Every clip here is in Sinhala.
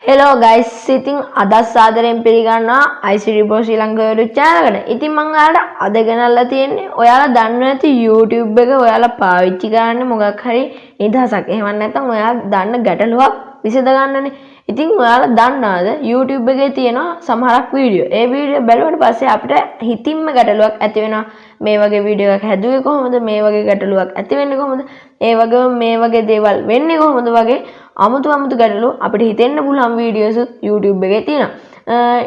Hello guys, ඉතින් අද සාදරයෙන් පිළිගන්නවා ICT Pro ශ්‍රී ලංකා YouTube channel එකට. ඉතින් මම ඔයාලට අද ගෙනල්ලා තියෙන්නේ ඔයාලා දන්නව ඇති YouTube එක ඔයාලා පාවිච්චි කරන්නේ මොකක් හරි නිදහසක්. එහෙම නැත්නම් ඔයාලා දන්න ගැටලුවක් විසඳ ගන්නනේ. ඉතින් ඔයාලා දන්නවද YouTube එකේ තියෙනවා සමහරක් වීඩියෝ. ඒ වීඩියෝ බැලුවට පස්සේ අපිට හිතින්ම ගැටලුවක් ඇති වෙනවා. මේ වගේ වීඩියෝ එකක් හැදුවේ කොහොමද? මේ වගේ ගැටලුවක් ඇති වෙන්නේ කොහොමද? ඒ වගේම මේ වගේ දේවල් වෙන්නේ කොහොමද වගේ අමුතු ගැටලු අපිට හිතෙන්න පුළුවන් වීඩියෝස් YouTube එකේ තියෙනවා.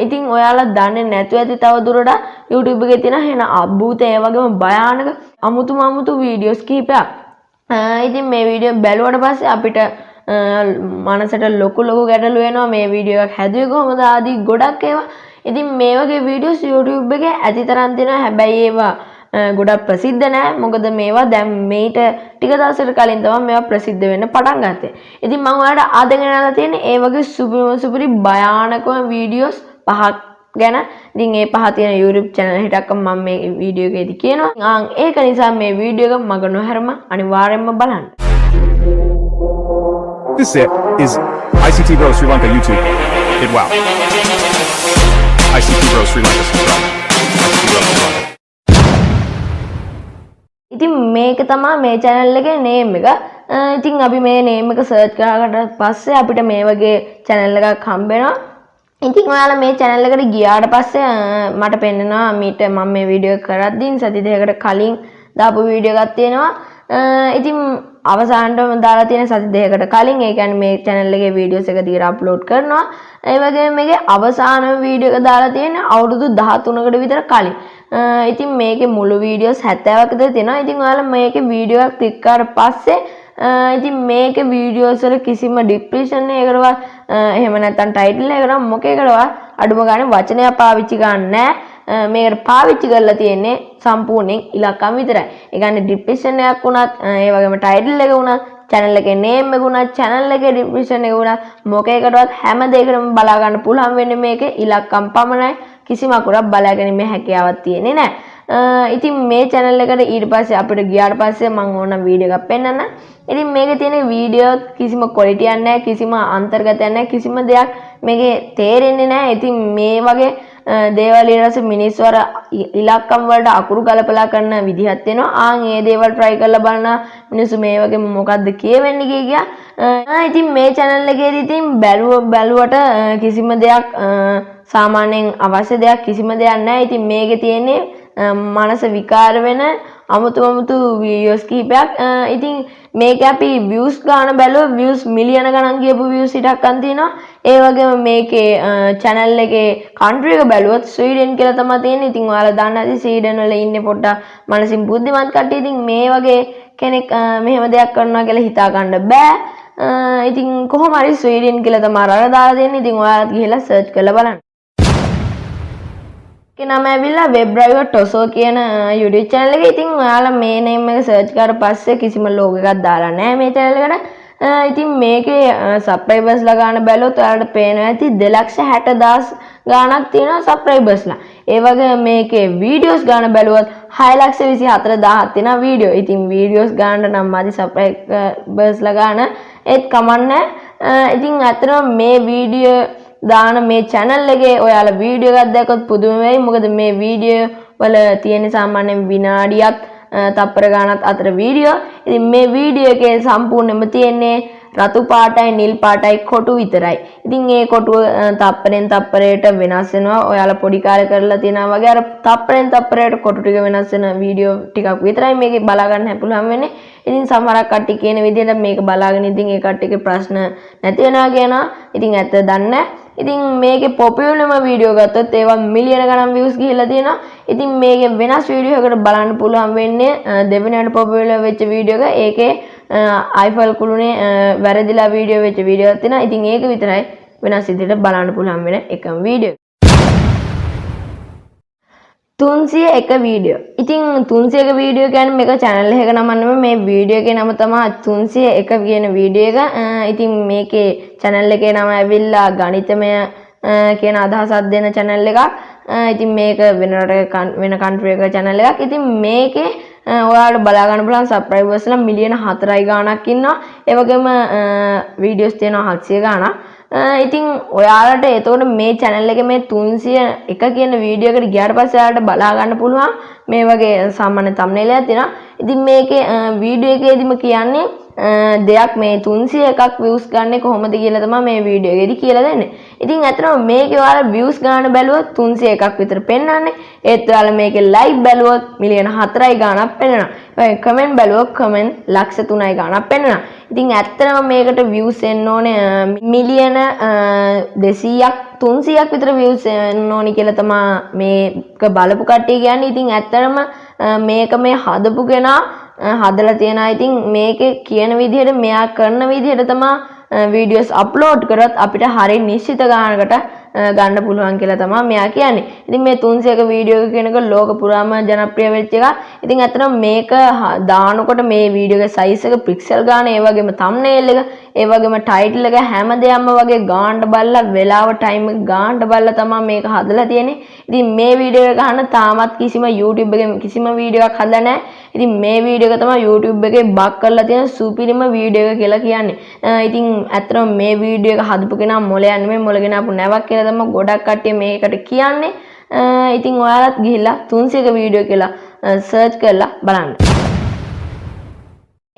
ඉතින් ඔයාලා දන්නේ නැතුව ඇති තව දුරටත් YouTube එකේ තියෙන වෙන අద్భుත ඒ වගේම භයානක අමුතු වීඩියෝස් කිහිපයක්. ඉතින් මේ වීඩියෝ බැලුවට පස්සේ අපිට මනසට ලොකු ගැටලු වෙනවා මේ වීඩියෝ එකක් හැදුවේ කොහොමද ආදී ගොඩක් ඒවා. ඉතින් මේ වගේ වීඩියෝස් YouTube එකේ ඇතිතරම් තියෙනවා. හැබැයි ඒවා ගොඩක් ප්‍රසිද්ධ නෑ. මොකද මේවා දැන් මේට ටික දවසකට කලින් තමයි මේවා ප්‍රසිද්ධ වෙන්න පටන් ගත්තේ. ඉතින් මම ඔයාලට අද ගෙනල්ලා තියෙන්නේ ඒ වගේ සුපිරි භයානකම වීඩියෝස් පහක් ගැන. ඉතින් මේ පහ තියෙන YouTube channel හිටක් මම මේ වීඩියෝ එකේදී කියනවා. ඒක නිසා මේ වීඩියෝ එක මග නොහැරම අනිවාර්යෙන්ම බලන්න. This is ICT Pro Sri Lanka YouTube. Hit wow. ICT Pro Sri Lanka subscribe. ICT Pro Sri Lanka. ඉතින් මේක තමයි මේ channel එකේ name එක. ඉතින් අපි මේ name එක search කරාට පස්සේ අපිට මේ වගේ channel එකක් හම්බ වෙනවා. ඉතින් ඔයාලා මේ channel එකට ගියාට පස්සේ මට පෙන්නනවා මීට මම මේ වීඩියෝ එක කරද්දී සති දෙකකට කලින් දාපු වීඩියෝ එකක් තියෙනවා. ඉතින් අවසානටම දාලා තියෙන සති දෙකකට කලින් ඒ කියන්නේ මේ channel එකේ වීඩියෝස් එක දිගට අප්ලෝඩ් කරනවා. ඒ වගේම මේකේ අවසාන වීඩියෝ එක දාලා තියෙන්නේ අවුරුදු 13කට විතර කලින්. ඉතින් මේකේ මුළු වීඩියෝස් 70ක් විතර තියෙනවා. ඉතින් ඔයාලා මේකේ වීඩියෝ එකක් ක්ලික් කරාට පස්සේ ඉතින් මේකේ වීඩියෝස් වල කිසිම ඩිස්ක්‍රිප්ෂන් එකකටවත් එහෙම නැත්නම් ටයිටල් එකකට මොකේකටවත් අඩුම ගානේ වචනයක් පාවිච්චි ගන්න නැහැ. මේකට පාවිච්චි කරලා තියෙන්නේ සම්පූර්ණයෙන් ඉලක්කම් විතරයි. ඒ කියන්නේ ඩිස්ක්‍රිප්ෂන් එකක් වුණත් ඒ වගේම ටයිටල් එක වුණත් channel එකේ name එක වුණත් channel එකේ description එක වුණත් මොකේකටවත් හැම දෙයකටම බලා ගන්න පුළුවන් වෙන්නේ මේකේ ඉලක්කම් පමණයි. කිසිම අකුරක් බලා ගැනීමේ හැකියාවක් තියෙන්නේ නැහැ. ඉතින් මේ channel එකට ඊට පස්සේ අපිට ගියාට පස්සේ මම ඕන වීඩියෝ එකක් පෙන්නන්න. ඉතින් මේකේ තියෙන වීඩියෝ කිසිම quality එකක් නැහැ, කිසිම අන්තර්ගතයක් නැහැ, කිසිම දෙයක් මේකේ තේරෙන්නේ නැහැ. ඉතින් මේ වගේ දේවල් ඊට මිනිස්සු අර ඉලක්කම් වලට අකුරු ගලපලා කරන විදිහක් තියෙනවා. ඒ දේවල් try කරලා බලන මිනිස්සු මේ වගේ මොකද්ද කියවෙන්නේ කියා. ඉතින් මේ channel එකේදී ඉතින් බැලුවට කිසිම දෙයක් සාමාන්‍යයෙන් අවශ්‍ය දෙයක් කිසිම දෙයක් නැහැ. ඉතින් මේකේ තියෙන්නේ මනස විකාර වෙන අමුතු වීඩියෝස් කිහිපයක්. ඉතින් මේක අපි views ගන්න බැලුවා views මිලියන ගණන් ගියපු views හිටක්කන් තියෙනවා. ඒ වගේම මේකේ channel එකේ country එක බැලුවොත් ස්වීඩන් කියලා තමයි තියෙන්නේ. ඉතින් ඔයාලා දන්න ඇති ස්වීඩන් වල ඉන්නේ පොඩ්ඩක් මනසින් බුද්ධිමත් කට්ටිය. ඉතින් මේ වගේ කෙනෙක් මෙහෙම දෙයක් කරනවා කියලා හිතා ගන්න බෑ. ඉතින් කොහොම හරි ස්වීඩන් කියලා තමයි අර දාලා දෙන්නේ. ඉතින් ඔයාලත් ගිහලා search කරලා බලන්න. නම ඇවිල්ලා web driver toso කියන YouTube channel එකේ. ඉතින් ඔයාලා මේ name එක search කරලා පස්සේ කිසිම logo එකක් දාලා නැහැ මේ channel එකට. ඉතින් මේකේ subscribers ලා ගන්න බැලුවොත් ඔයාලට පේනවා ඇති 2,60,000 ගාණක් තියෙනවා subscribers ලා. ඒ වගේම මේකේ videos ගන්න බැලුවොත් 6,24,000 තියෙනවා video. ඉතින් videos ගන්න නම් මදි subscribers ලා ගන්න ඒත් කමන්නේ. ඉතින් අතරම මේ video දාන මේ channel එකේ ඔයාලා වීඩියෝ එකක් දැක්කොත් පුදුම වෙයි. මොකද මේ වීඩියෝ වල තියෙන සාමාන්‍යයෙන් විනාඩියක් තප්පර ගානක් අතර වීඩියෝ. ඉතින් මේ වීඩියෝ එකේ සම්පූර්ණයෙන්ම තියෙන්නේ රතු පාටයි නිල් පාටයි කොටු විතරයි. ඉතින් මේ කොටුව තප්පරෙන් තප්පරයට වෙනස් වෙනවා. ඔයාලා පොඩි කාලේ කරලා තියෙනවා වගේ අර තප්පරෙන් තප්පරයට කොටු ටික වෙනස් වෙන වීඩියෝ ටිකක් විතරයි මේකේ බලා ගන්න පුළුවන් වෙන්නේ. ඉතින් සමහරක් කට්ටිය කියන විදිහට මේක බලාගෙන ඉතින් ඒ කට්ටියගේ ප්‍රශ්න නැති වෙනවා කියනවා. ඉතින් ඇත්ත දන්නේ. ඉතින් මේකේ පොපියුලර්ම වීඩියෝ ගත්තොත් ඒවා මිලියන ගණන් views ගිහිල්ලා තියෙනවා. ඉතින් මේකේ වෙනස් වීඩියෝ එකකට බලන්න පුළුවන් වෙන්නේ දෙවෙනිවට පොපියුලර් වෙච්ච වීඩියෝ එක. ඒකේ iPhone කුළුනේ වැරදිලා වීඩියෝ වෙච්ච වීඩියෝ එකක් තියෙනවා. ඉතින් ඒක විතරයි වෙනස් විදිහට බලන්න පුළුවන් වෙන එකම වීඩියෝ. 301 වීඩියෝ. ඉතින් 301 වීඩියෝ කියන්නේ මේක channel එකක නම නෙමෙයි. මේ වීඩියෝ එකේ නම තමයි 301 කියන වීඩියෝ එක. ඉතින් මේකේ channel එකේ නම ඇවිල්ලා ගණිතමය කියන අදහසක් දෙන channel එකක්. ඉතින් මේක වෙන රටක වෙන country එකක channel එකක්. ඉතින් මේකේ ඔයාලට බලා ගන්න පුළුවන් subscribers ලා මිලියන 4යි ගාණක් ඉන්නවා. ඒ වගේම වීඩියෝස් තියෙනවා 700 ගාණක්. ඉතින් ඔයාලට එතකොට මේ channel එකේ මේ 301 කියන වීඩියෝ එකට ගියාට පස්සේ ඔයාලට බලා ගන්න පුළුවන් මේ වගේ සාමාන්‍ය thumbnail එකක් තියෙනවා. ඉතින් මේකේ වීඩියෝ එකේදීම කියන්නේ දෙයක් මේ 301ක් views ගන්න කොහොමද කියලා තමයි මේ වීඩියෝ එකේදී කියලා දෙන්නේ. ඉතින් අතරම මේකේ ඔයාලා views ගන්න බැලුවොත් 301ක් විතර පෙන්වන්නේ. ඒත් ඔයාලා මේකේ like බැලුවොත් මිලියන 4යි ගාණක් පෙන්වනවා. ඒ comment බැලුවොත් comment ලක්ෂ 3යි ගාණක් පෙන්වනවා. ඉතින් ඇත්තටම මේකට views එන්න ඕනේ මිලියන 200ක් 300ක් විතර views එන්න ඕනි කියලා තමයි මේක බලපු කට්ටිය කියන්නේ. ඉතින් ඇත්තටම මේක මේ හදපු කෙනා හදලා තියෙනවා. ඉතින් මේකේ කියන විදිහට මෙයා කරන විදිහට තමයි වීඩියෝස් අප්ලෝඩ් කරත් අපිට හරිය නිශ්චිත ගානකට ගන්න පුළුවන් කියලා තමයි මෙයා කියන්නේ. ඉතින් මේ 301 වීඩියෝ එක කියනක ලෝක පුරාම ජනප්‍රිය වෙච්ච එකක්. ඉතින් අතරම මේක දානකොට මේ වීඩියෝ එකේ size එක පික්සල් ගාන, ඒ වගේම thumbnail එක, ඒ වගේම title එක හැමදේම වගේ ගානට බලලා වෙලාව time එක ගානට බලලා තමයි මේක හදලා තියෙන්නේ. ඉතින් මේ වීඩියෝ එක ගන්න තාමත් කිසිම YouTube එකේ කිසිම වීඩියෝ එකක් හදලා නැහැ. ඉතින් මේ වීඩියෝ එක තමයි YouTube එකේ බක් කරලා තියෙන සුපිරිම වීඩියෝ එක කියලා කියන්නේ. ඉතින් ඇත්තටම මේ වීඩියෝ එක හදපු කෙනා මොලයක් නෙමෙයි, මොලගෙන ආපු නැවක් කියලා තමයි ගොඩක් කට්ටිය මේකට කියන්නේ. ඉතින් ඔයාලත් ගිහිල්ලා 301 වීඩියෝ කියලා සර්ච් කරලා බලන්න.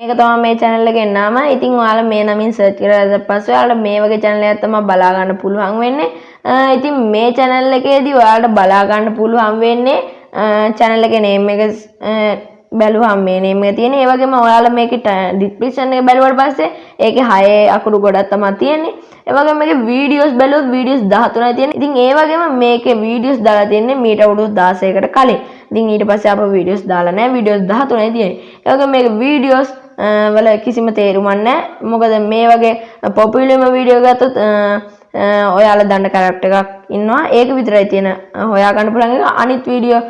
මේක තමයි මේ channel එකේ නම. ඉතින් ඔයාලා මේ නමින් සර්ච් කරලා පස්සේ ඔයාලට මේ වගේ channel එකක් තමයි බලා ගන්න පුළුවන් වෙන්නේ. ඉතින් මේ channel එකේදී ඔයාලට බලා ගන්න පුළුවන් වෙන්නේ channel එකේ name එක බැලුවම මේ name එක තියෙන්නේ. ඒ වගේම ඔයාලා මේකේ description එක බැලුවාට පස්සේ ඒකේ 6 අකුරු ගොඩක් තමයි තියෙන්නේ. ඒ වගේම මේකේ videos බැලුවොත් videos 13යි තියෙන්නේ. ඉතින් ඒ වගේම මේකේ videos දාලා තියෙන්නේ මීට අවුරුදු 16කට කලින්. ඉතින් ඊට පස්සේ අපෝ videos දාලා නැහැ. videos 13යි තියෙන්නේ. ඒ වගේම මේකේ videos වල කිසිම තේරුමක් නැහැ. මොකද මේ වගේ popular video ගත්තොත් ඔයාලා දන්න character එකක් ඉන්නවා. ඒක විතරයි තියෙන හොයා ගන්න පුළුවන් එක. අනිත් video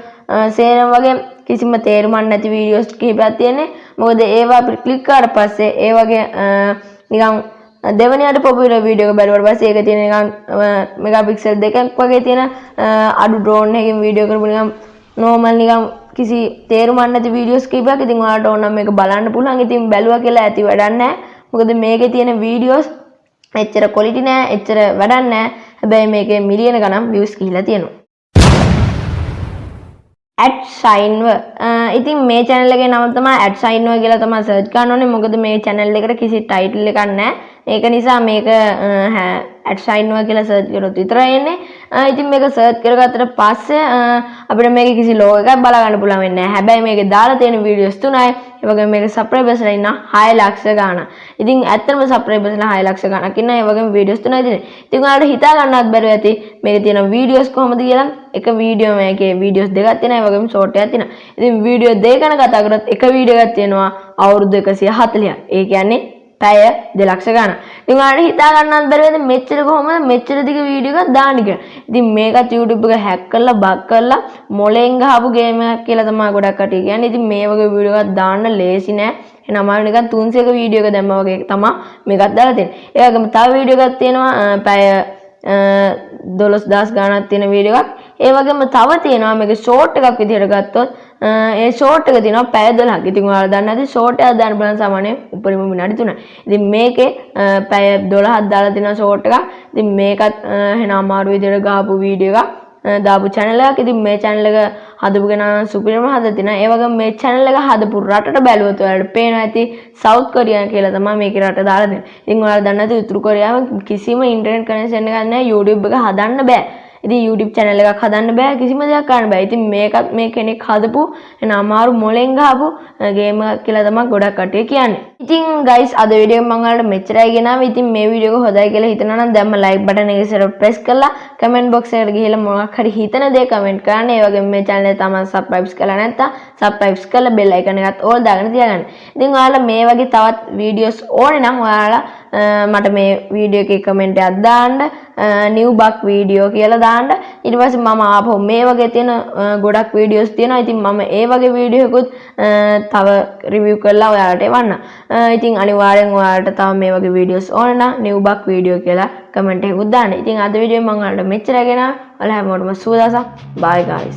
සේරම වගේ කිසිම තේරුමක් නැති videos කිහිපයක් තියෙන්නේ. මොකද ඒවා අපිට click කරාට පස්සේ ඒ වගේ නිකන් දෙවෙනියට පොපුලර් වීඩියෝ එක බැලුවාට පස්සේ ඒක තියෙන නිකන් මෙගාපික්සල් 2ක් වගේ තියෙන අඩු ඩ්‍රෝන් එකකින් වීඩියෝ කරපු නිකන් normal නිකන් කිසි තේරුමක් නැති වීඩියෝස් කිහිපයක්. ඉතින් ඔයාලට ඕන නම් මේක බලන්න පුළුවන්. ඉතින් බැලුවා කියලා ඇති වැඩක් නැහැ. මොකද මේකේ තියෙන වීඩියෝස් එච්චර quality නැහැ, එච්චර වැඩක් නැහැ. හැබැයි මේකේ මිලියන ගණන් views ගිහිලා තියෙනවා. @signව ඉතින් මේ channel එකේ නම තමයි @signව කියලා තමයි search කරන්න ඕනේ. මොකද මේ channel එකට කිසි title එකක් නැහැ. ඒක නිසා මේක @signව කියලා search කරොත් විතරයි එන්නේ. ඉතින් මේක search කරගත්තට පස්සේ අපිට මේකේ කිසි logo එකක් බලා ගන්න පුළුවන් වෙන්නේ නැහැ. හැබැයි මේකේ දාලා තියෙන videos 3යි. ඒ වගේම මේකේ subscribers ලා ඉන්න 6 ලක්ෂ ගාණක්. ඉතින් ඇත්තටම subscribers ලා 6 ලක්ෂ ගාණක් ඉන්නවා. ඒ වගේම videos 3යි තියෙන්නේ. ඉතින් ඔයාලට හිතා ගන්නවත් බැරුව ඇති මේකේ තියෙන videos කොහොමද කියලා. එක වීඩියෝ මේකේ videos දෙකක් තියෙනවා. ඒ වගේම short එකක් තියෙනවා. ඉතින් වීඩියෝ දෙක ගැන කතා කරොත් එක වීඩියෝ එකක් තියෙනවා අවුරුදු 140ක්. ඒ කියන්නේ පැය 2 ලක්ෂ ගාණක්. ඉතින් ඔයාලට හිතා ගන්නවත් බැරිවද මෙච්චර කොහොමද මෙච්චර දිග වීඩියෝ එකක් දාන්නේ කියලා. ඉතින් මේකත් YouTube එක හැක් කරලා බග් කරලා මොලෙන් ගහපු ගේම් එකක් කියලා තමයි ගොඩක් කට්ටිය කියන්නේ. ඉතින් මේ වගේ වීඩියෝ එකක් දාන්න ලේසි නෑ. එහෙනම් අමාරු නිකන් 300ක වීඩියෝ එක දැම්මා වගේ තමයි මේකත් දාලා තියෙන්නේ. ඒ වගේම තව වීඩියෝ එකක් තියෙනවා පැය 12000 ගාණක් තියෙන වීඩියෝ එකක්. ඒ වගේම තව තියෙනවා මේක ෂෝට් එකක් විදිහට ගත්තොත් ඒ ෂෝට් එක තියෙනවා පැය 12ක්. ඉතින් ඔයාලා දන්නේ නැති ෂෝට් එකක් දාන්න බලන්න සාමාන්‍යයෙන් උපරිම විනාඩි 3යි. ඉතින් මේකේ පැය 12ක් දාලා තියෙනවා ෂෝට් එකක්. ඉතින් මේකත් එහෙනම් අමාරු විදිහට ගහපු වීඩියෝ එකක්. දාපු channel එකක්. ඉතින් මේ channel එක හදපු කෙනා සුපිරිම හදලා තිනා. ඒ වගේම මේ channel එක හදපු රටට බැලුවොත් ඔයාලට පේනවා ඇති සවුත් කොරියා කියලා තමයි මේකේ රට දාලා දෙන්නේ. ඉතින් ඔයාලා දන්නේ නැති උතුරු කොරියාව කිසිම ඉන්ටර්නෙට් කනෙක්ෂන් එකක් නැහැ. YouTube එක හදන්න බෑ. ඉතින් YouTube channel එකක් හදන්න බෑ, කිසිම දෙයක් කරන්න බෑ. ඉතින් මේකත් මේ කෙනෙක් හදපු එන අමාරු මොලෙන් ගහපු ගේම් එකක් කියලා තමයි ගොඩක් කට්ටිය කියන්නේ. ඉතින් guys අද වීඩියෝ එක මම ඔයාලට මෙච්චරයි ගෙනාවේ. ඉතින් මේ වීඩියෝ එක හොඳයි කියලා හිතනවා නම් දැම්ම like button එක ඉස්සර press කරලා comment box එකට ගිහලා මොකක් හරි හිතන දේ comment කරන්න. ඒ වගේම මේ channel එක තමයි subscribe කරලා නැත්නම් subscribe කරලා bell icon එකත් all දාගෙන තියාගන්න. ඉතින් ඔයාලා මේ වගේ තවත් videos ඕනේ නම් ඔයාලා මට මේ වීඩියෝ එකේ comment එකක් දාන්න, new buck video කියලා දාන්න. ඊට පස්සේ මම ආපහු මේ වගේ තියෙන ගොඩක් videos තියෙනවා. ඉතින් මම ඒ වගේ වීඩියෝ එකකුත් තව review කරලා ඔයාලට එවන්න. ඉතින් අනිවාර්යෙන් ඔයාලට තව මේ වගේ videos ඕන නම් new buck video කියලා comment එකකුත් දාන්න. ඉතින් අද වීඩියෝ මම ඔයාලට මෙච්චරයි ගෙනාවා. ඔයාලා හැමෝටම සුබ දවසක්. bye guys.